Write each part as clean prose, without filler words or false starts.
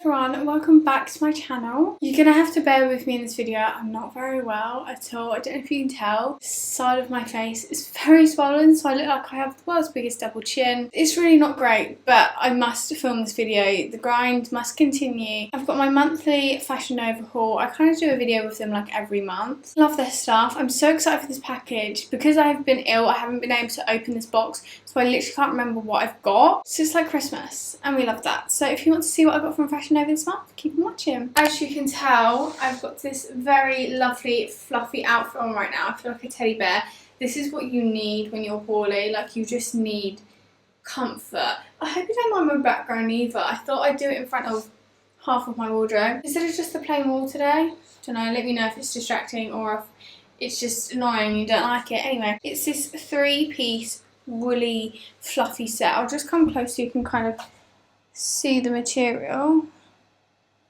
Everyone, welcome back to my channel. You're gonna have to bear with me in this video. I'm not very well at all. I don't know if you can tell. The side of my face is very swollen, so I look like I have the world's biggest double chin. It's really not great, but I must film this video. The grind must continue. I've got my monthly Fashion Nova haul. I kind of do a video with them like every month. Love their stuff. I'm so excited for this package. Because I've been ill, I haven't been able to open this box, so I literally can't remember what I've got. It's just like Christmas, and we love that. So if you want to see what I got from Fashion Nova this month, keep on watching. As you can tell, I've got this very lovely fluffy outfit on right now. I feel like a teddy bear. This is what you need when you're poorly. Like, you just need comfort. I hope you don't mind my background either. I thought I'd do it in front of half of my wardrobe instead of just the plain wall today. Don't know, let me know if it's distracting or if it's just annoying and you don't like it. Anyway, it's this 3-piece woolly fluffy set. I'll just come close so you can kind of see the material.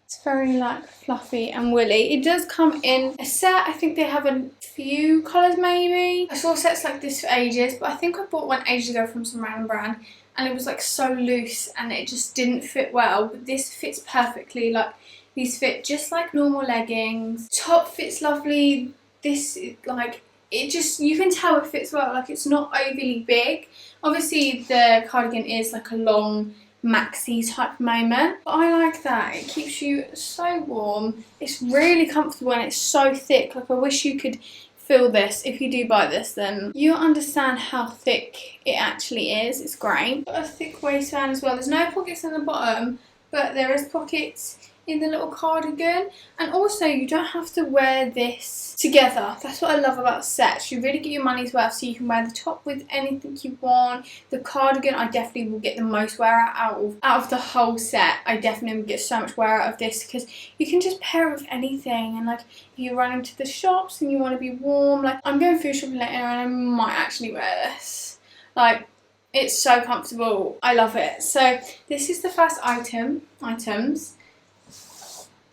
It's very like fluffy and woolly. It does come in a set. I think they have a few colours maybe. I saw sets like this for ages, but I think I bought one ages ago from some random brand and it was like so loose and it just didn't fit well. But this fits perfectly. Like, these fit just like normal leggings. Top fits lovely. This like, it just, you can tell it fits well. Like, it's not overly big. Obviously the cardigan is like a long maxi type moment, but I like that. It keeps you so warm. It's really comfortable and it's so thick. Like, I wish you could feel this. If you do buy this, then you understand how thick it actually is. It's great. Got a thick waistband as well. There's no pockets in the bottom, but there is pockets in the little cardigan, and also you don't have to wear this together. That's what I love about sets. You really get your money's worth, so you can wear the top with anything you want. The cardigan, I definitely will get the most wear out of the whole set. I definitely will get so much wear out of this because you can just pair it with anything. And like, if you're running to the shops and you want to be warm, like, I'm going food shopping later and I might actually wear this. Like, it's so comfortable. I love it. So this is the first items.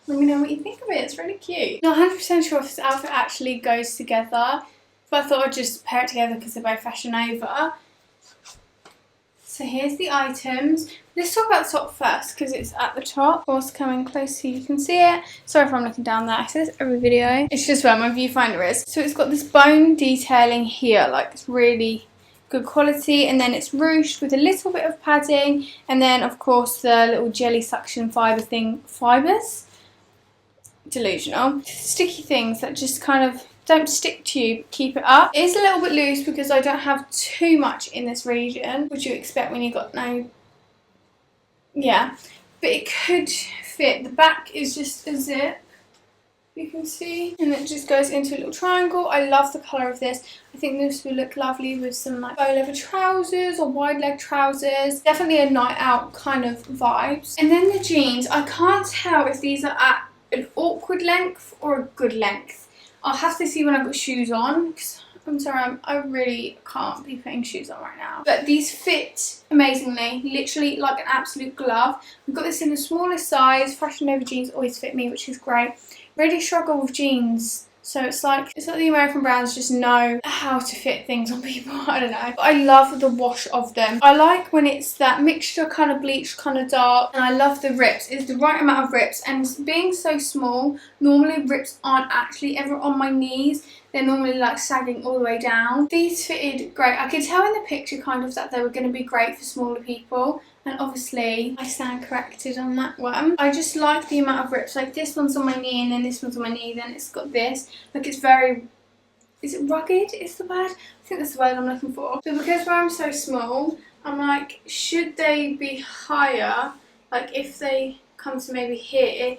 Let me know what you think of it. It's really cute. Not 100% sure if this outfit actually goes together, but I thought I'd just pair it together because they're both Fashion Nova. So here's the items. Let's talk about the top first because it's at the top. Of course, coming close so you can see it. Sorry if I'm looking down there. I say this every video. It's just where my viewfinder is. So it's got this bone detailing here. Like, it's really good quality, and then it's ruched with a little bit of padding, and then of course the little jelly suction fibres. Delusional. Sticky things that just kind of don't stick to you, keep it up. It is a little bit loose because I don't have too much in this region, which you expect when you got no, yeah, but it could fit. The back is just a zip, you can see, and it just goes into a little triangle. I love the colour of this. I think this would look lovely with some like faux leather trousers or wide leg trousers. Definitely a night out kind of vibes. And then the jeans, I can't tell if these are at an awkward length or a good length. I'll have to see when I've got shoes on, because I'm sorry, I really can't be putting shoes on right now. But these fit amazingly, literally like an absolute glove. I've got this in the smallest size. Fashion Nova jeans always fit me, which is great. Really struggle with jeans. So it's like the American brands just know how to fit things on people. I don't know. But I love the wash of them. I like when it's that mixture, kind of bleach, kind of dark. And I love the rips. It's the right amount of rips. And being so small, normally rips aren't actually ever on my knees. They're normally like sagging all the way down. These fitted great. I could tell in the picture kind of that they were going to be great for smaller people. And obviously, I stand corrected on that one. I just like the amount of rips. Like, this one's on my knee and then this one's on my knee. Then it's got this. Like, it's very, is it rugged is the word? I think that's the word I'm looking for. But because I'm so small, I'm like, should they be higher? Like, if they come to maybe here.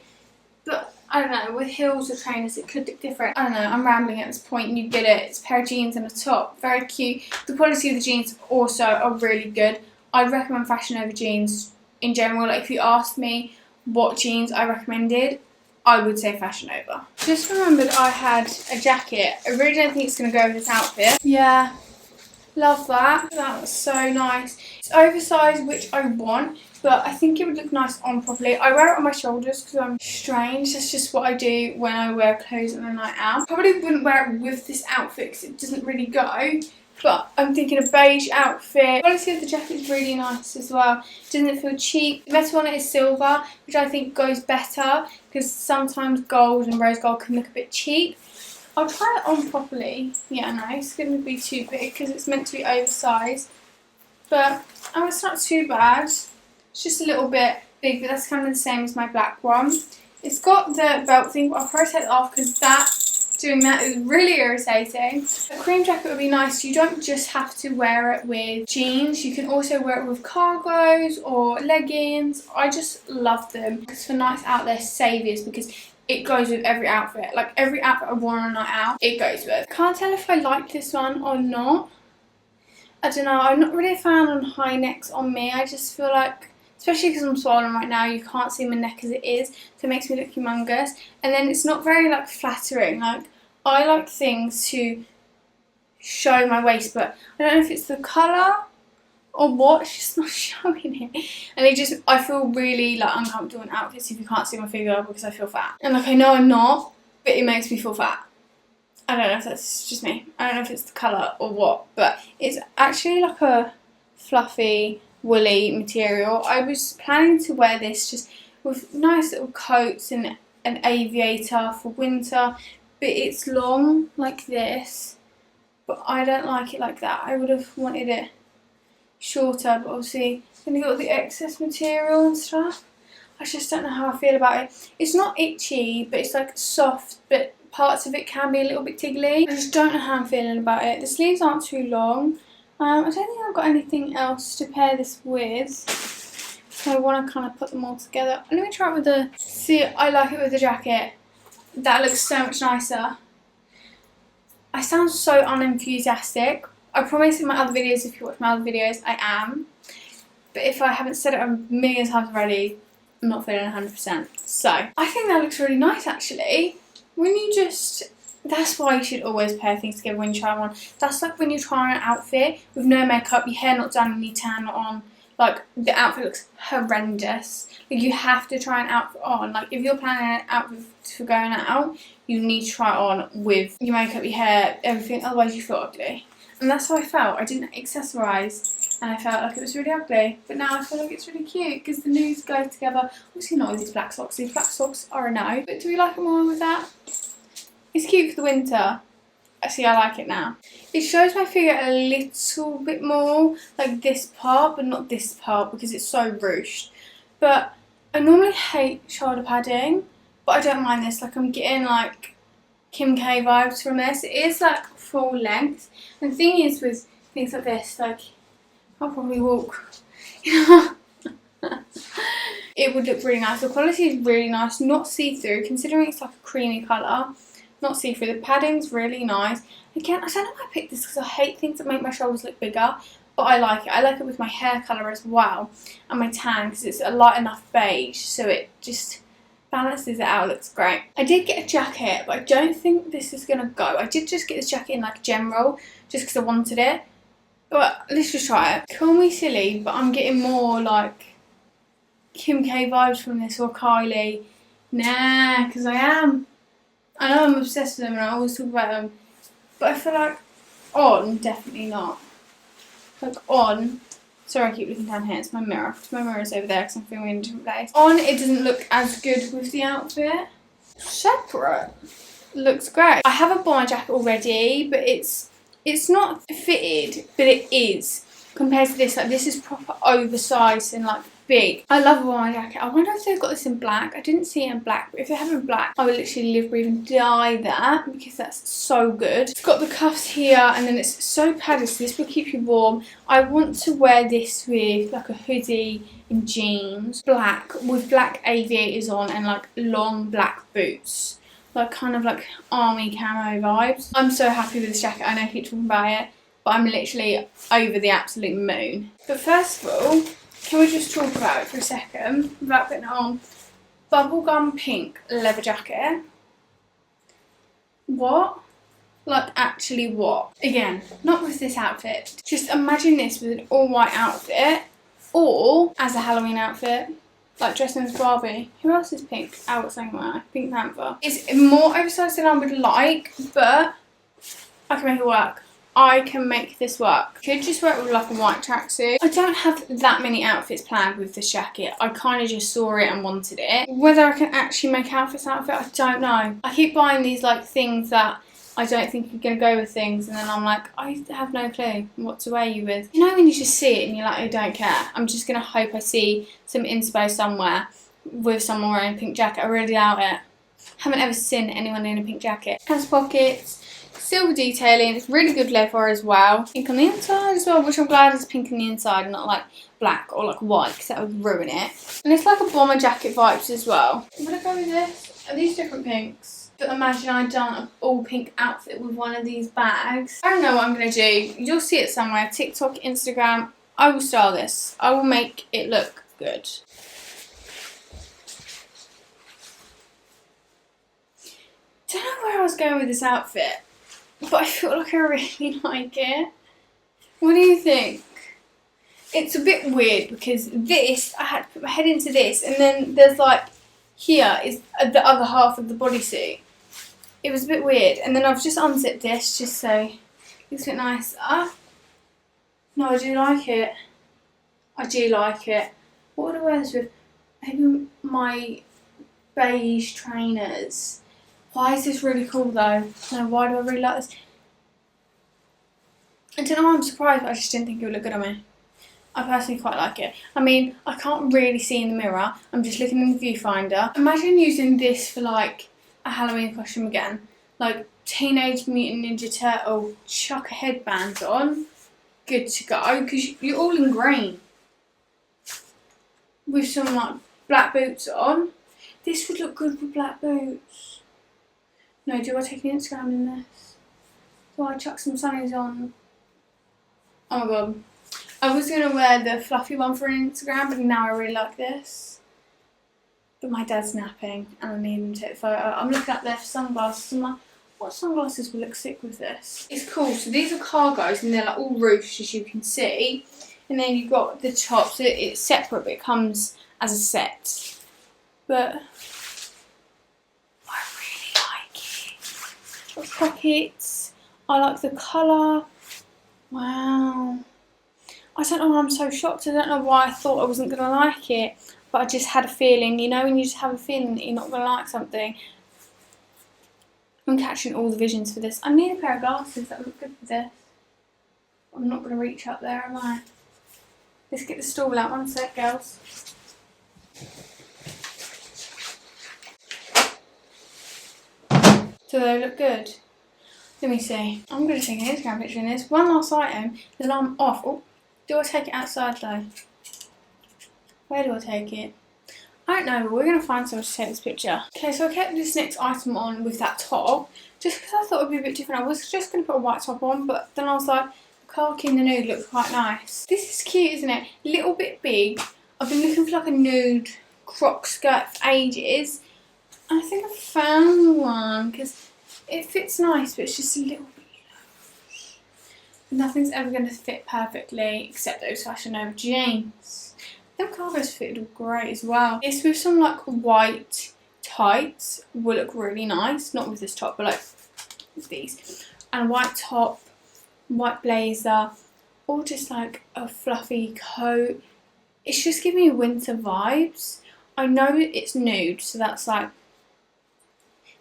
But I don't know, with heels or trainers it could look different. I don't know, I'm rambling at this point and you get it. It's a pair of jeans and a top. Very cute. The quality of the jeans also are really good. I recommend Fashion Nova jeans in general. Like, if you asked me what jeans I recommended, I would say Fashion Nova. Just remembered I had a jacket. I really don't think it's going to go with this outfit. Yeah, love that. That was so nice. It's oversized, which I want, but I think it would look nice on properly. I wear it on my shoulders because I'm strange. That's just what I do when I wear clothes on a night out. Probably wouldn't wear it with this outfit because it doesn't really go. But I'm thinking a beige outfit. The quality of the jacket is really nice as well. It doesn't feel cheap. The best one is silver, which I think goes better because sometimes gold and rose gold can look a bit cheap. I'll try it on properly. Yeah, no, it's going to be too big because it's meant to be oversized. But it's not too bad. It's just a little bit big, but that's kind of the same as my black one. It's got the belt thing, but I'll probably take it off because doing that is really irritating. A cream jacket would be nice. You don't just have to wear it with jeans. You can also wear it with cargos or leggings. I just love them because for nights out they're saviours because it goes with every outfit. Like every outfit I've worn on a night out, it goes with. Can't tell if I like this one or not. I don't know. I'm not really a fan on high necks on me. I just feel like, especially because I'm swollen right now, you can't see my neck as it is, so it makes me look humongous. And then it's not very like flattering. Like I like things to show my waist, but I don't know if it's the colour or what. It's just not showing it, and I feel really like uncomfortable in outfits if you can't see my figure because I feel fat. And like I know I'm not, but it makes me feel fat. I don't know if that's just me. I don't know if it's the colour or what, but it's actually like a fluffy, woolly material. I was planning to wear this just with nice little coats and an aviator for winter, but it's long like this, but I don't like it like that. I would have wanted it shorter, but obviously then you got the excess material and stuff. I just don't know how I feel about it. It's not itchy, but it's like soft, but parts of it can be a little bit tiggly. I just don't know how I'm feeling about it. The sleeves aren't too long. I don't think I've got anything else to pair this with, so I want to kind of put them all together. Let me try it with the... See, I like it with the jacket. That looks so much nicer. I sound so unenthusiastic. I promise in my other videos, if you watch my other videos, I am. But if I haven't said it a million times already, I'm not feeling 100%. So, I think that looks really nice actually. When you just... That's why you should always pair things together when you try one. That's like when you try on an outfit with no makeup, your hair not done and you tan it on. Like, the outfit looks horrendous. Like, you have to try an outfit on. Like, if you're planning an outfit for going out, you need to try it on with your makeup, your hair, everything. Otherwise, you feel ugly. And that's how I felt. I didn't accessorise and I felt like it was really ugly. But now I feel like it's really cute because the nudes go together. Obviously not with these black socks. These black socks are a no. But do we like it more with that? It's cute for the winter. See, I like it now. It shows my figure a little bit more, like this part, but not this part because it's so ruched. But I normally hate shoulder padding, but I don't mind this. Like, I'm getting like Kim K vibes from this. It is like full length. And the thing is with things like this, like, I'll probably walk, you know. It would look really nice. The quality is really nice, not see-through, considering it's like a creamy colour. Not see-through. The padding's really nice. Again, I don't know why I picked this because I hate things that make my shoulders look bigger, but I like it. I like it with my hair colour as well and my tan because it's a light enough beige, so it just balances it out. It looks great. I did get a jacket, but I don't think this is going to go. I did just get this jacket in like general just because I wanted it, but let's just try it. Call me silly, but I'm getting more like Kim K vibes from this or Kylie. Nah, because I am. I know I'm obsessed with them and I always talk about them, but I feel like on, definitely not. Like on, sorry I keep looking down here, it's my mirror. My mirror's over there because I'm filming in a different place. On, it doesn't look as good with the outfit. Separate. Looks great. I have a bomber jacket already, but it's not fitted, but it is. Compared to this, like this is proper oversized and like big. I love a bomber jacket. I wonder if they've got this in black. I didn't see it in black, but if they have it in black, I would literally live, breathe and die that because that's so good. It's got the cuffs here and then it's so padded, so this will keep you warm. I want to wear this with like a hoodie and jeans, black, with black aviators on and like long black boots. Like kind of like army camo vibes. I'm so happy with this jacket. I know I keep talking about it, but I'm literally over the absolute moon. But first of all, can we just talk about it for a second without putting it on? Bubblegum pink leather jacket. What? Like actually what? Again, not with this outfit. Just imagine this with an all white outfit or as a Halloween outfit. Like dressing as Barbie. Who else is pink? Oh, what's saying that? Pink Panther. It's more oversized than I would like, but I can make it work. I can make this work. Could just wear it with like a white tracksuit. I don't have that many outfits planned with this jacket. I kind of just saw it and wanted it. Whether I can actually make outfits out of it, I don't know. I keep buying these like things that I don't think are going to go with things, and then I'm like, I have no clue what to wear you with. You know when you just see it and you're like, I don't care. I'm just going to hope I see some inspo somewhere with someone wearing a pink jacket. I really doubt it. Haven't ever seen anyone in a pink jacket. Has pockets, silver detailing, it's really good leather as well. Pink on the inside as well, which I'm glad is pink on the inside and not like black or like white, because that would ruin it. And it's like a bomber jacket vibes as well. I'm going to go with this. Are these different pinks? But imagine I'd done an all pink outfit with one of these bags. I don't know what I'm going to do. You'll see it somewhere. TikTok, Instagram. I will style this. I will make it look good. Don't know where I was going with this outfit, but I feel like I really like it. What do you think? It's a bit weird because this, I had to put my head into this, and then there's like, here is the other half of the bodysuit. It was a bit weird, and then I've just unzipped this just so it looks a bit nicer. No, I do like it. I do like it. What would I wear this with? Maybe my beige trainers. Why is this really cool though? No, why do I really like this? I don't know why I'm surprised, but I just didn't think it would look good on me. I personally quite like it. I mean, I can't really see in the mirror. I'm just looking in the viewfinder. Imagine using this for like a Halloween costume again. Like Teenage Mutant Ninja Turtle, chuck a headband on. Good to go, because you're all in green. With some like black boots on. This would look good with black boots. No, do I take an Instagram in this? Do I chuck some sunnies on? Oh my god. I was going to wear the fluffy one for an Instagram, but now I really like this. But my dad's napping and I need him to take a photo. I'm looking up there for sunglasses. I'm like, what sunglasses will look sick with this? It's cool. So these are cargos and they're like all ruched, as you can see. And then you've got the top. So it's separate, but it comes as a set. But I really like it. Got pockets. I like the colour. Wow. I don't know why I'm so shocked. I don't know why I thought I wasn't going to like it. But I just had a feeling, you know, when you just have a feeling that you're not going to like something. I'm catching all the visions for this. I need a pair of glasses that look good for this. I'm not going to reach up there, am I? Let's get the stool out. One sec, girls. Do they look good? Let me see. I'm going to take an Instagram picture in this. One last item is alarm off. Oh, do I take it outside though? Where do I take it? I don't know, but we're going to find somewhere to take this picture. Okay, so I kept this next item on with that top, just because I thought it would be a bit different. I was just going to put a white top on, but then I was like, the khaki and the nude looks quite nice. This is cute, isn't it? A little bit big. I've been looking for like a nude croc skirt for ages. And I think I found one, because it fits nice, but it's just a little bit loose. Nothing's ever going to fit perfectly, except those Fashion Nova jeans. Them cargos fitted great as well. This with some like white tights will look really nice. Not with this top, but like with these. And a white top, white blazer, or just like a fluffy coat. It's just giving me winter vibes. I know it's nude, so that's like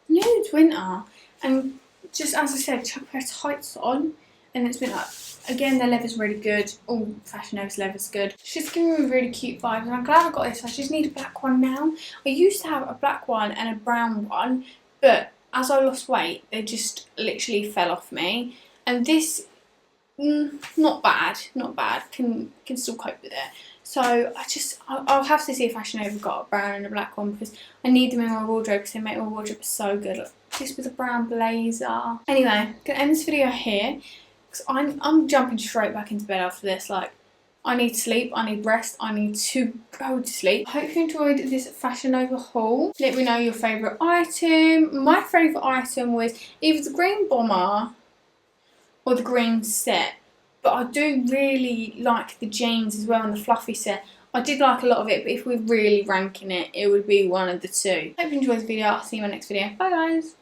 nude winter. And just as I said, chuck a pair of tights on, and it's been like, again, the leather's really good. All Fashion Nova's leather's good. It's just giving me really cute vibes, and I'm glad I got this. I just need a black one now. I used to have a black one and a brown one, but as I lost weight, they just literally fell off me. And this, not bad, can still cope with it. So I'll have to see if Fashion Nova got a brown and a black one, because I need them in my wardrobe, because they make my wardrobe so good. Look, this with a brown blazer. Anyway, I'm gonna end this video here. I'm jumping straight back into bed after this. Like, I need sleep, I need rest, I need to go to sleep. I hope you enjoyed this Fashion Nova haul. Let me know your favourite item. My favourite item was either the green bomber or the green set. But I do really like the jeans as well and the fluffy set. I did like a lot of it, but if we're really ranking it, it would be one of the two. Hope you enjoyed the video. I'll see you in my next video. Bye guys.